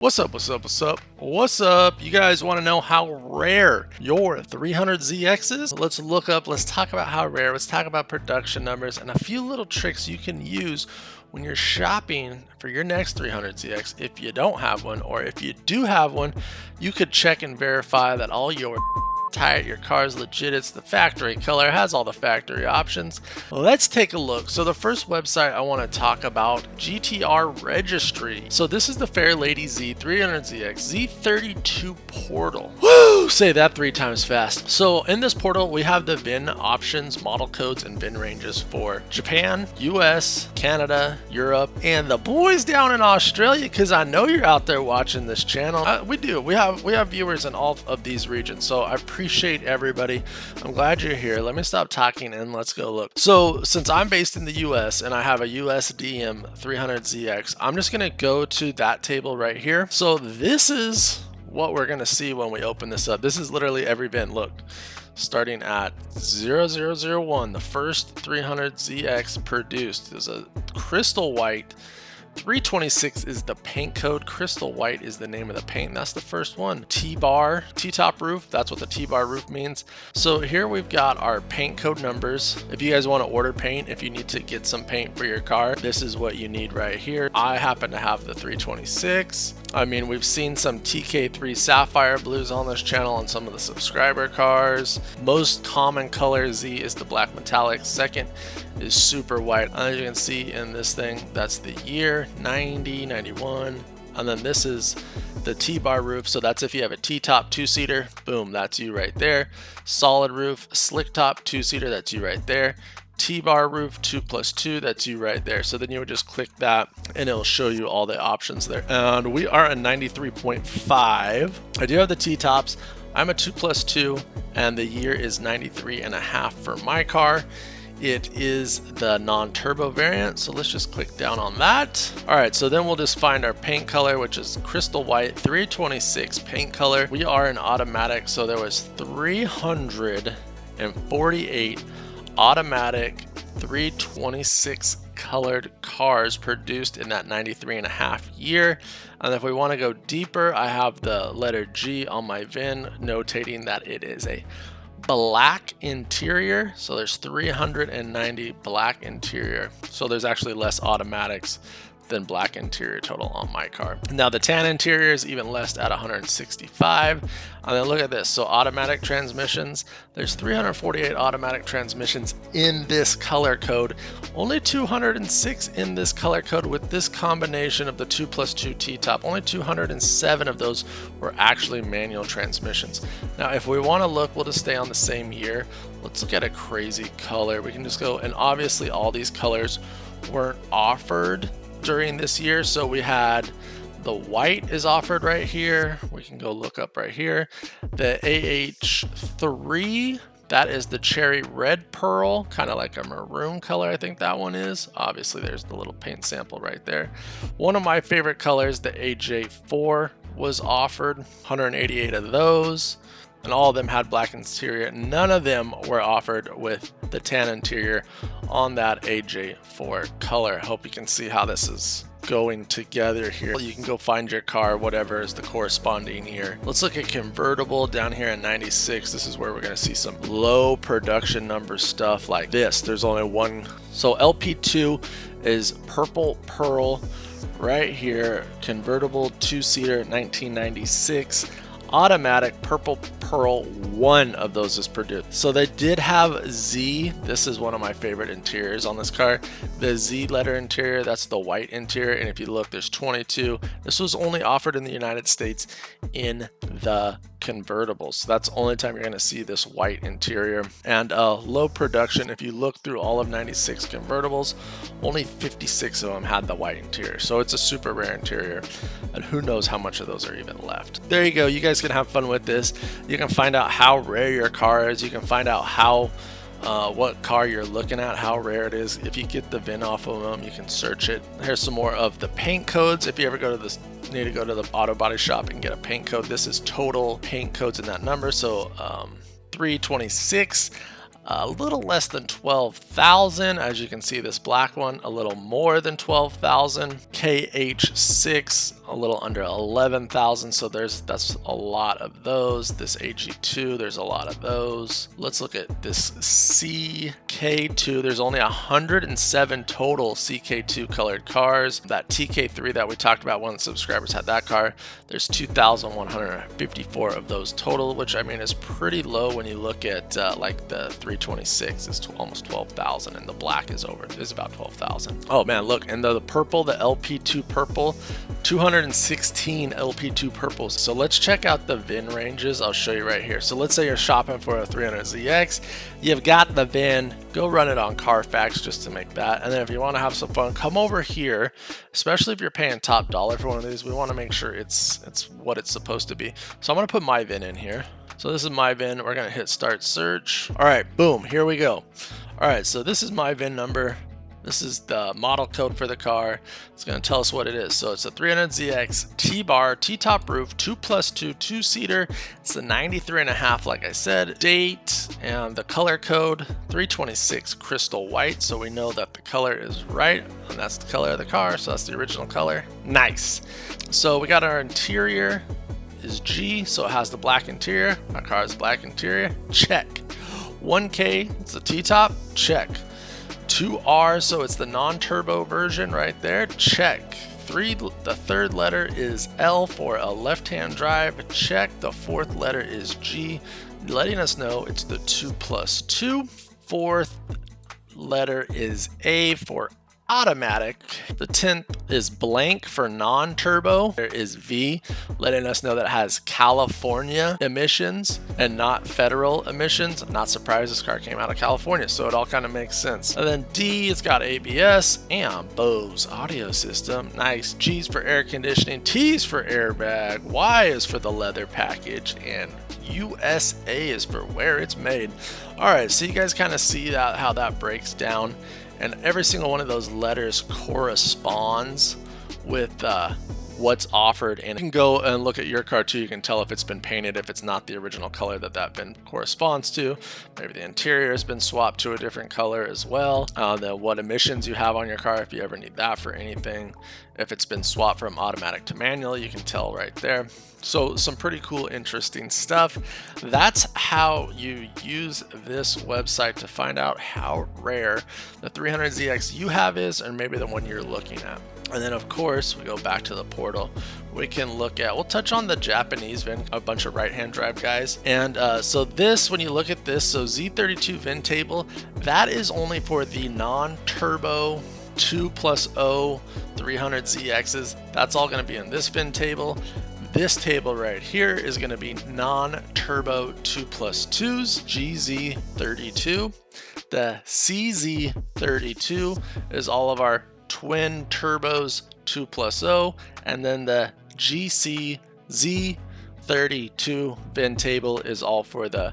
What's up, what's up, what's up? What's up? You guys want to know how rare your 300ZX is? Let's talk about how rare, let's talk about production numbers, and a few little tricks you can use when you're shopping for your next 300ZX if you don't have one, or if you do have one, you could check and verify that all your car is legit. It's the factory color, has all the factory options. Let's take a look. So the first website I want to talk about, GTR Registry. So this is the Fairlady Z300ZX Z32 portal. Woo! Say that 3 times fast. So in this portal we have the VIN options, model codes, and VIN ranges for Japan, US, Canada, Europe, and the boys down in Australia, because I know you're out there watching this channel. We have viewers in all of these regions, so I appreciate everybody. I'm glad you're here. Let me stop talking and let's go look. So since I'm based in the US and I have a USDM 300ZX, I'm just going to go to that table right here. So this is what we're going to see when we open this up. This is literally every VIN. Look, starting at 0001, the first 300ZX produced is a crystal white. 326 is the paint code. Crystal white is the name of the paint. That's the first one. T-bar, T-top roof. That's what the T-bar roof means. So here we've got our paint code numbers. If you guys want to order paint, if you need to get some paint for your car, this is what you need right here. I happen to have the 326. I mean, we've seen some TK3 sapphire blues on this channel on some of the subscriber cars. Most common color Z is the black metallic. Second is super white. As you can see in this thing, that's the year, 90, 91. And then this is the T-bar roof. So that's if you have a T-top 2-seater, boom, that's you right there. Solid roof, slick top 2-seater, that's you right there. T-bar roof 2+2, that's you right there. So then you would just click that and it'll show you all the options there. And we are a 93.5. I do have the T-tops. I'm a 2+2 and the year is 93.5 for my car. It is the non-turbo variant, so let's just click down on that. All right, so then we'll just find our paint color, which is crystal white, 326 paint color. We are an automatic, so there was 348 automatic 326 colored cars produced in that 93.5 year. And if we want to go deeper, I have the letter G on my VIN notating that it is a black interior. So there's 390 black interior. So there's actually less automatics than black interior total on my car. Now the tan interior is even less at 165. And then look at this. So automatic transmissions, there's 348 automatic transmissions in this color code, only 206 in this color code with this combination of the 2+2 T-top. Only 207 of those were actually manual transmissions. Now if we want to look, we'll just stay on the same year. Let's look at a crazy color. We can just go, and obviously all these colors weren't offered during this year. So we had the white is offered right here. We can go look up right here. The AH3, that is the cherry red pearl, kind of like a maroon color, I think that one is. Obviously there's the little paint sample right there. One of my favorite colors, the AJ4, was offered, 188 of those. And all of them had black interior. None of them were offered with the tan interior on that AJ4 color. Hope you can see how this is going together here. You can go find your car, whatever is the corresponding year. Let's look at convertible down here in 96. This is where we're going to see some low production number stuff like this. There's only one. So LP2 is purple pearl right here. Convertible 2-seater 1996. Automatic purple pearl, one of those is produced. So they did have Z. This is one of my favorite interiors on this car. The Z letter interior, that's the white interior. And if you look, there's 22. This was only offered in the United States in the convertibles. So that's the only time you're going to see this white interior. And low production, if you look through all of 96 convertibles, only 56 of them had the white interior. So it's a super rare interior, and who knows how much of those are even left. There you go. You guys can have fun with this. You can find out how rare your car is. You can find out how what car you're looking at, how rare it is. If you get the VIN off of them, you can search it. Here's some more of the paint codes. If you ever go to this, need to go to the auto body shop and get a paint code, this is total paint codes in that number. So 326, a little less than 12,000. As you can see, this black one, a little more than 12,000. KH6, a little under 11,000. So that's a lot of those. This AG2, there's a lot of those. Let's look at this CK2. There's only 107 total CK2 colored cars. That TK3 that we talked about, one of the subscribers had that car. There's 2,154 of those total, which I mean is pretty low when you look at like the 326 is almost 12,000, and the black is about 12,000. Oh man, look, and the purple, the LP2 purple, 216 LP2 purples. So let's check out the VIN ranges. I'll show you right here. So let's say you're shopping for a 300ZX, you've got the VIN, go run it on Carfax just to make that. And then if you want to have some fun, come over here, especially if you're paying top dollar for one of these, we want to make sure it's what it's supposed to be. So I'm going to put my VIN in here. So this is my VIN. We're going to hit start search. All right, boom, here we go. All right, so this is my VIN number. This is the model code for the car. It's going to tell us what it is. So it's a 300ZX T-bar, T-top roof, 2+2, two-seater. It's the 93.5, like I said. Date and the color code 326 crystal white. So we know that the color is right, and that's the color of the car. So that's the original color. Nice. So we got our interior is G, so it has the black interior. My car has black interior. Check. 1K, it's the T-top. Check. 2R, so it's the non-turbo version right there. Check. The third letter is L for a left-hand drive. Check. The fourth letter is G, letting us know it's the 2+2. Fourth letter is A for automatic. The 10th is blank for non-turbo. There is V, letting us know that it has California emissions and not federal emissions. I'm not surprised this car came out of California, so it all kind of makes sense. And then D, it's got ABS and Bose audio system. Nice. G's for air conditioning, T's for airbag, Y is for the leather package, and USA is for where it's made. All right, so you guys kind of see that how that breaks down. And every single one of those letters corresponds with what's offered. And you can go and look at your car too. You can tell if it's been painted, if it's not the original color that VIN corresponds to. Maybe the interior has been swapped to a different color as well. What emissions you have on your car, if you ever need that for anything. If it's been swapped from automatic to manual, you can tell right there. So some pretty cool, interesting stuff. That's how you use this website to find out how rare the 300ZX you have is, or maybe the one you're looking at. And then of course, we go back to the portal. We can look at, we'll touch on the Japanese VIN, a bunch of right-hand drive guys. And so this, when you look at this, so Z32 VIN table, that is only for the non-turbo 2+0 300ZXs. That's all going to be in this VIN table. This table right here is going to be non-turbo 2+2s, GZ32. The CZ32 is all of our twin turbos 2+0, and then the GCZ32 VIN table is all for the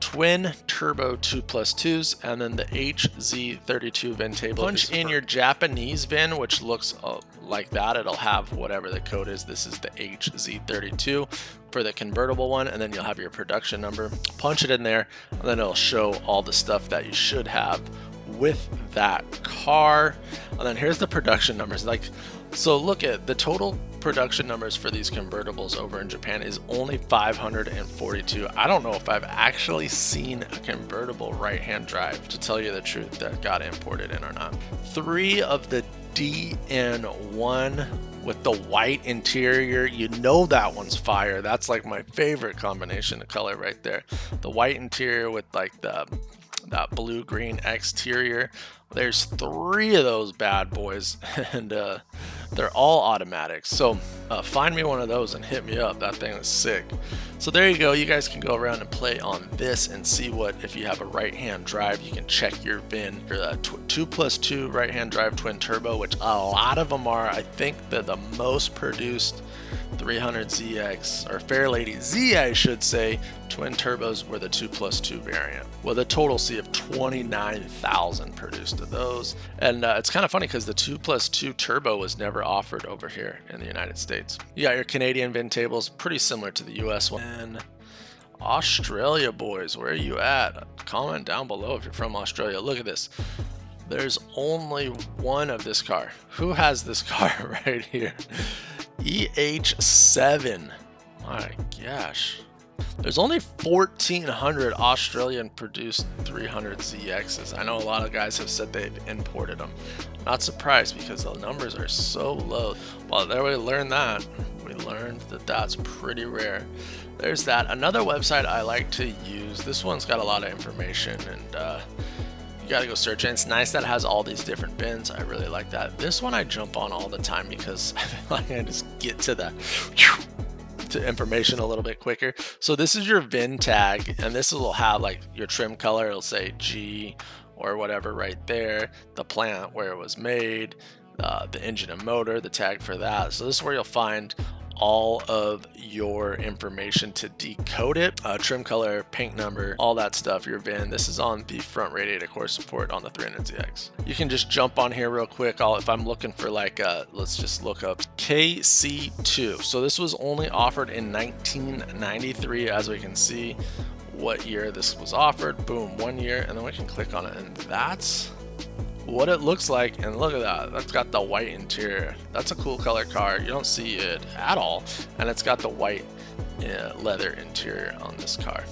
twin turbo 2+2s, and then the HZ32 VIN table. Punch in your Japanese VIN, which looks like that. It'll have whatever the code is. This is the HZ32 for the convertible one, and then you'll have your production number. Punch it in there, and then it'll show all the stuff that you should have with that car. And then here's the production numbers. So look at the total production numbers for these convertibles over in Japan is only 542. I don't know if I've actually seen a convertible right-hand drive, to tell you the truth, that got imported in or not. 3 of the DN1 with the white interior, you know that one's fire. That's like my favorite combination of color right there. The white interior with like that blue-green exterior. There's 3 of those bad boys, and they're all automatics. So find me one of those and hit me up. That thing is sick. So there you go. You guys can go around and play on this and see if you have a right-hand drive, you can check your VIN for the 2+2 right-hand drive twin turbo, which a lot of them are. I think that the most produced 300ZX, or Fairlady Z, I should say, twin turbos were the 2+2 variant, with a total C of 29,000 produced of those. And it's kind of funny because the 2+2 turbo was never offered over here in the United States. You got your Canadian VIN tables, pretty similar to the US one. And Australia, boys, where are you at? Comment down below if you're from Australia. Look at this. There's only one of this car. Who has this car right here? EH7. My gosh. There's only 1,400 Australian produced 300ZXs. I know a lot of guys have said they've imported them. Not surprised because the numbers are so low. Well, there we learned that. We learned that that's pretty rare. There's that. Another website I like to use. This one's got a lot of information, and you gotta go search it. It's nice that it has all these different bins. I really like that. This one I jump on all the time because I feel like I just get to the information a little bit quicker. So this is your VIN tag, and this will have like your trim color. It'll say G or whatever right there, the plant where it was made, the engine and motor, the tag for that. So this is where you'll find all of your information to decode it, trim color, paint number, all that stuff, your VIN. This is on the front radiator core support on the 300ZX. You can just jump on here real quick. If I'm looking for like, let's just look up KC2. So this was only offered in 1993, as we can see what year this was offered. Boom, 1 year, and then we can click on it, and that's what it looks like. And look at that, that's got the white interior. That's a cool color car. You don't see it at all, and it's got the white leather interior on this car.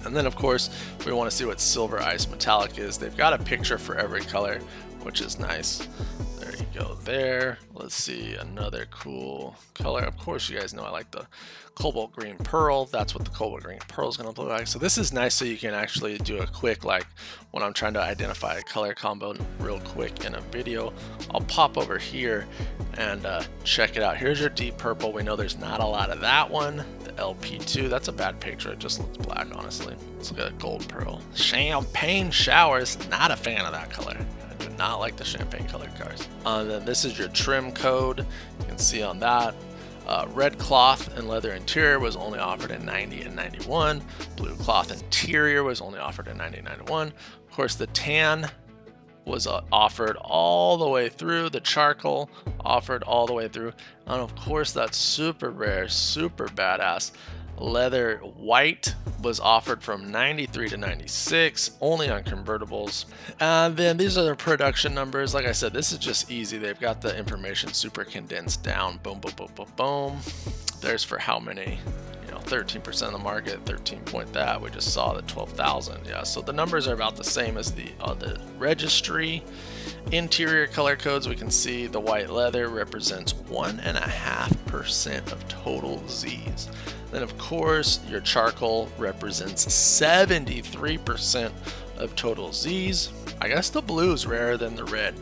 And then of course we want to see what silver ice metallic is. They've got a picture for every color, which is nice. There you go there. Let's see another cool color. Of course, you guys know I like the cobalt green pearl. That's what the cobalt green pearl is going to look like. So this is nice, so you can actually do a quick, like when I'm trying to identify a color combo real quick in a video, I'll pop over here and check it out. Here's your deep purple. We know there's not a lot of that one. The LP2, that's a bad picture. It just looks black, honestly. Let's look at gold pearl. Champagne showers, not a fan of that color. Do not like the champagne colored cars. Then this is your trim code. You can see on that. Red cloth and leather interior was only offered in 90 and 91. Blue cloth interior was only offered in 90 and 91. Of course, the tan was offered all the way through. The charcoal offered all the way through. And of course, that's super rare, super badass. Leather white was offered from 93 to 96, only on convertibles. And then these are their production numbers. Like I said, this is just easy. They've got the information super condensed down. Boom, boom, boom, boom, boom. There's for how many, 13% of the market, 13 point that. We just saw the 12,000. Yeah, so the numbers are about the same as the registry. Interior color codes, we can see the white leather represents 1.5% of total Z's. Then of course your charcoal represents 73% of total Z's. I guess the blue is rarer than the red.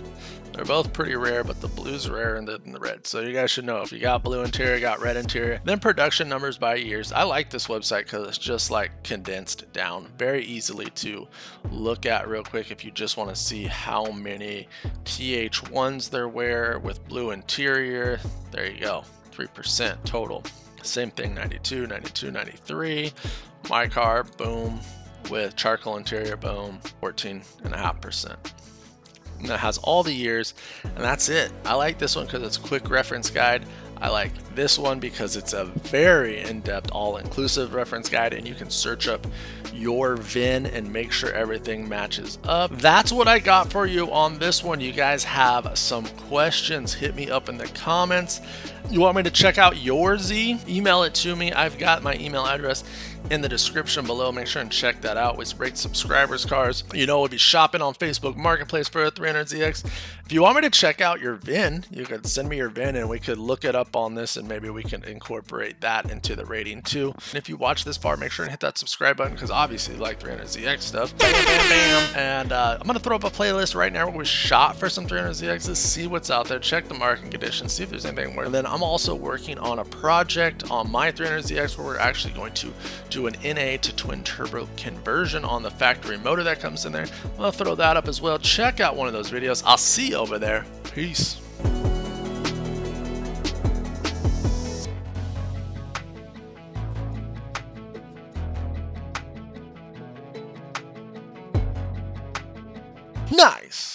They're both pretty rare, but the blue's rarer than the red. So you guys should know if you got blue interior, got red interior. Then production numbers by years. I like this website because it's just like condensed down, very easily to look at real quick if you just want to see how many TH1s there were with blue interior. There you go, 3% total. Same thing, 92, 92, 93. My car, boom, with charcoal interior, boom, 14.5%. And that has all the years, and that's it. I like this one because it's a quick reference guide. I like this one because it's a very in-depth, all-inclusive reference guide, and you can search up your VIN and make sure everything matches up. That's what I got for you on this one. You guys have some questions, hit me up in the comments. You want me to check out your Z? Email it to me. I've got my email address in the description below. Make sure and check that out. We rate subscribers cars. We'll be shopping on Facebook Marketplace for a 300ZX. If you want me to check out your VIN, you could send me your VIN and we could look it up on this, and maybe we can incorporate that into the rating too. And if you watch this far, make sure and hit that subscribe button because obviously you like 300ZX stuff. Bam, bam, bam. And I'm going to throw up a playlist right now where we shop for some 300ZXs, see what's out there, check the market conditions, see if there's anything more. And then I'm also working on a project on my 300ZX where we're actually going to do an NA to twin turbo conversion on the factory motor that comes in there. I'll throw that up as well. Check out one of those videos. I'll see you over there. Peace. Nice.